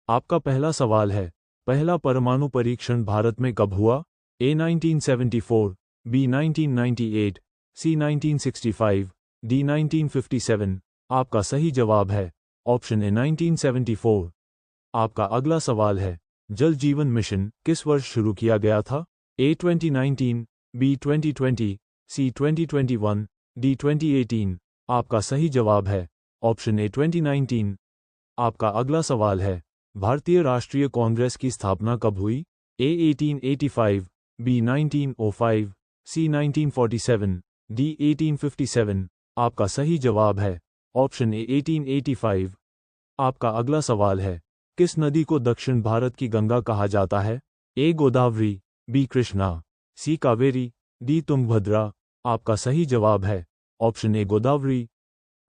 आपका पहला सवाल है, पहला परमाणु परीक्षण भारत में कब हुआ? ए 1974, बी 1998, सी 1965, डी 1957। आपका सही जवाब है ऑप्शन ए 1974। आपका अगला सवाल है, जल जीवन मिशन किस वर्ष शुरू किया गया था? ए 2019, बी 2020, सी 2021, डी 2018। आपका सही जवाब है ऑप्शन ए 2019। आपका अगला सवाल है, भारतीय राष्ट्रीय कांग्रेस की स्थापना कब हुई? ए 1885, बी 1905, सी 1947, डी 1857। आपका सही जवाब है ऑप्शन ए 1885। आपका अगला सवाल है, किस नदी को दक्षिण भारत की गंगा कहा जाता है? ए गोदावरी, बी कृष्णा, सी कावेरी, डी तुंगभद्रा। आपका सही जवाब है ऑप्शन ए गोदावरी।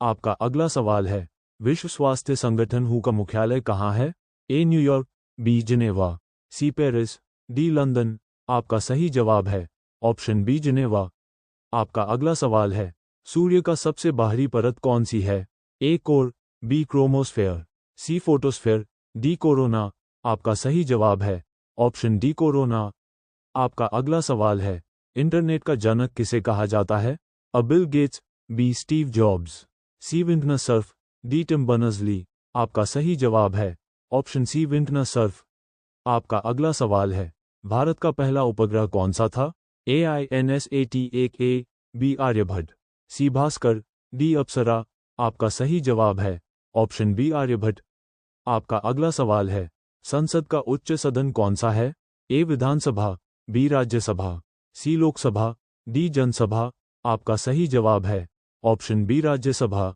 आपका अगला सवाल है, विश्व स्वास्थ्य संगठन हू का मुख्यालय कहाँ है? A New York, B Geneva, C Paris, D London. आपका सही जवाब है ऑप्शन बी जिनेवा। आपका अगला सवाल है, सूर्य का सबसे बाहरी परत कौन सी है? ए कोर, बी क्रोमोस्फेयर, सी फोटोस्फेयर, डी कोरोना। आपका सही जवाब है ऑप्शन डी कोरोना। आपका अगला सवाल है, इंटरनेट का जनक किसे कहा जाता है? A Bill Gates, B Steve Jobs, C Vinton Cerf, D Tim Berners Lee. आपका सही जवाब है ऑप्शन सी विंटनर सर्फ। आपका अगला सवाल है, भारत का पहला उपग्रह कौन सा था? ए INSAT-1A, बी आर्यभट्ट, सी भास्कर, डी अप्सरा। आपका सही जवाब है ऑप्शन बी आर्यभट्ट। आपका अगला सवाल है, संसद का उच्च सदन कौन सा है? ए विधानसभा, बी राज्यसभा, सी लोकसभा, डी जनसभा। आपका सही जवाब है ऑप्शन बी राज्यसभा।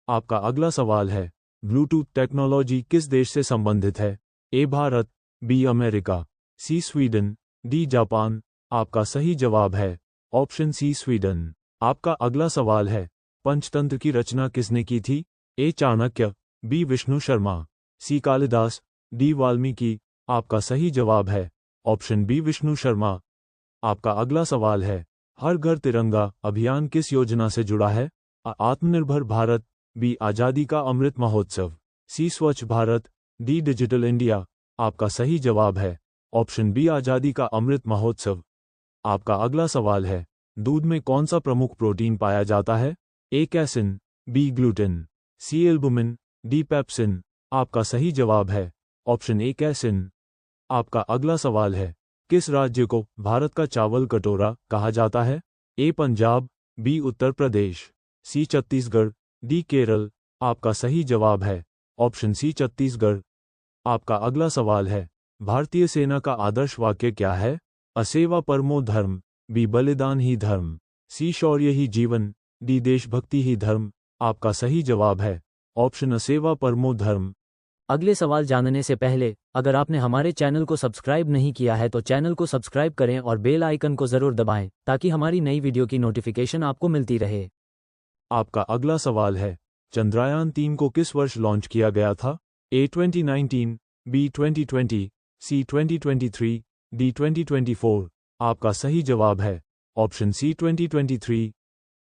आपका अगला सवाल है, ब्लूटूथ टेक्नोलॉजी किस देश से संबंधित है? ए भारत, बी अमेरिका, सी स्वीडन, डी जापान। आपका सही जवाब है ऑप्शन सी स्वीडन। आपका अगला सवाल है, पंचतंत्र की रचना किसने की थी? ए चाणक्य, बी विष्णु शर्मा, सी कालिदास, डी वाल्मीकि। आपका सही जवाब है ऑप्शन बी विष्णु शर्मा। आपका अगला सवाल है, हर घर तिरंगा अभियान किस योजना से जुड़ा है? आत्मनिर्भर भारत, बी आज़ादी का अमृत महोत्सव, सी स्वच्छ भारत, डी डिजिटल इंडिया। आपका सही जवाब है ऑप्शन बी आज़ादी का अमृत महोत्सव। आपका अगला सवाल है, दूध में कौन सा प्रमुख प्रोटीन पाया जाता है? ए कैसिन, बी ग्लूटेन, सी एल्बुमिन, डी पेप्सिन। आपका सही जवाब है ऑप्शन ए कैसिन। आपका अगला सवाल है, किस राज्य को भारत का चावल कटोरा कहा जाता है? ए पंजाब, बी उत्तर प्रदेश, सी छत्तीसगढ़, डी केरल। आपका सही जवाब है ऑप्शन सी छत्तीसगढ़। आपका अगला सवाल है, भारतीय सेना का आदर्श वाक्य क्या है? असेवा परमो धर्म, बी बलिदान ही धर्म, सी शौर्य ही जीवन, डी देशभक्ति ही धर्म। आपका सही जवाब है ऑप्शन असेवा परमो धर्म। अगले सवाल जानने से पहले अगर आपने हमारे चैनल को सब्सक्राइब नहीं किया है तो चैनल को सब्सक्राइब करें और बेल आइकन को जरूर दबाएं ताकि हमारी नई वीडियो की नोटिफिकेशन आपको मिलती रहे। आपका अगला सवाल है, चंद्रयान 3 को किस वर्ष लॉन्च किया गया था? ए 2019, बी 2020, सी 2023, डी 2024। आपका सही जवाब है ऑप्शन सी 2023।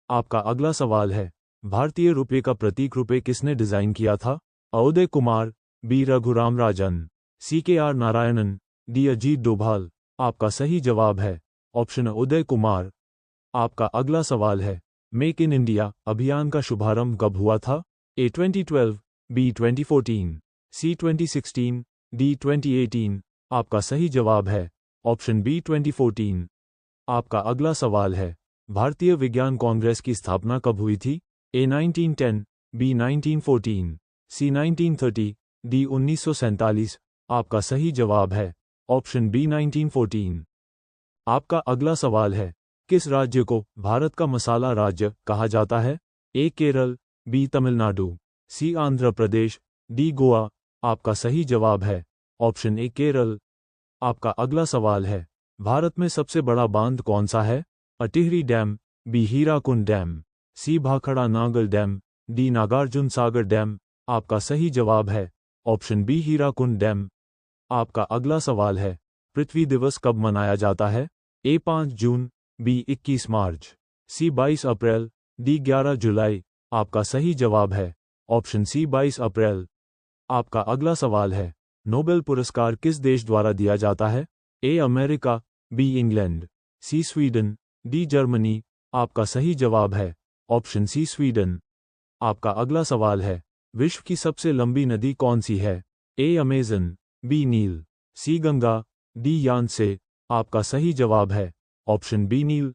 आपका अगला सवाल है, भारतीय रुपये का प्रतीक रुपये किसने डिजाइन किया था? उदय कुमार, बी रघुराम राजन, सी KR नारायणन, डी अजीत डोभाल। आपका सही जवाब है ऑप्शन उदय कुमार। आपका अगला सवाल है, मेक इन इंडिया अभियान का शुभारंभ कब हुआ था? ए 2012, बी 2014, सी 2016, डी 2018। आपका सही जवाब है ऑप्शन बी 2014। आपका अगला सवाल है, भारतीय विज्ञान कांग्रेस की स्थापना कब हुई थी? ए 1910, बी 1914, सी 1930, डी 1947। आपका सही जवाब है ऑप्शन बी 1914। आपका अगला सवाल है, किस राज्य को भारत का मसाला राज्य कहा जाता है? ए केरल, बी तमिलनाडु, सी आंध्र प्रदेश, डी गोवा। आपका सही जवाब है ऑप्शन ए केरल। आपका अगला सवाल है, भारत में सबसे बड़ा बांध कौन सा है? Tehri dam, B Hirakud dam, C Bhakra Nangal dam, D Nagarjuna Sagar dam. आपका सही जवाब है ऑप्शन बी हीराकुंड डैम। आपका अगला सवाल है, पृथ्वी दिवस कब मनाया जाता है? ए 5 जून, बी 21 मार्च, सी 22 अप्रैल, डी 11 जुलाई। आपका सही जवाब है ऑप्शन सी 22 अप्रैल। आपका अगला सवाल है, नोबेल पुरस्कार किस देश द्वारा दिया जाता है? A America, B England, C Sweden, D Germany. आपका सही जवाब है ऑप्शन सी स्वीडन। आपका अगला सवाल है, विश्व की सबसे लंबी नदी कौन सी है? ए अमेज़न, बी नील, सी गंगा, डी यांत्से। आपका सही जवाब है ऑप्शन बी नील।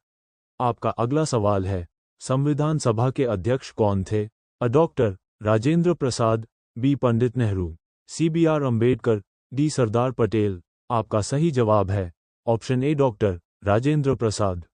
आपका अगला सवाल है, संविधान सभा के अध्यक्ष कौन थे? A doctor Rajendra Prasad, B Pandit Nehru, C B R Ambedkar, D Sardar Patel. आपका सही जवाब है option A doctor Rajendra Prasad.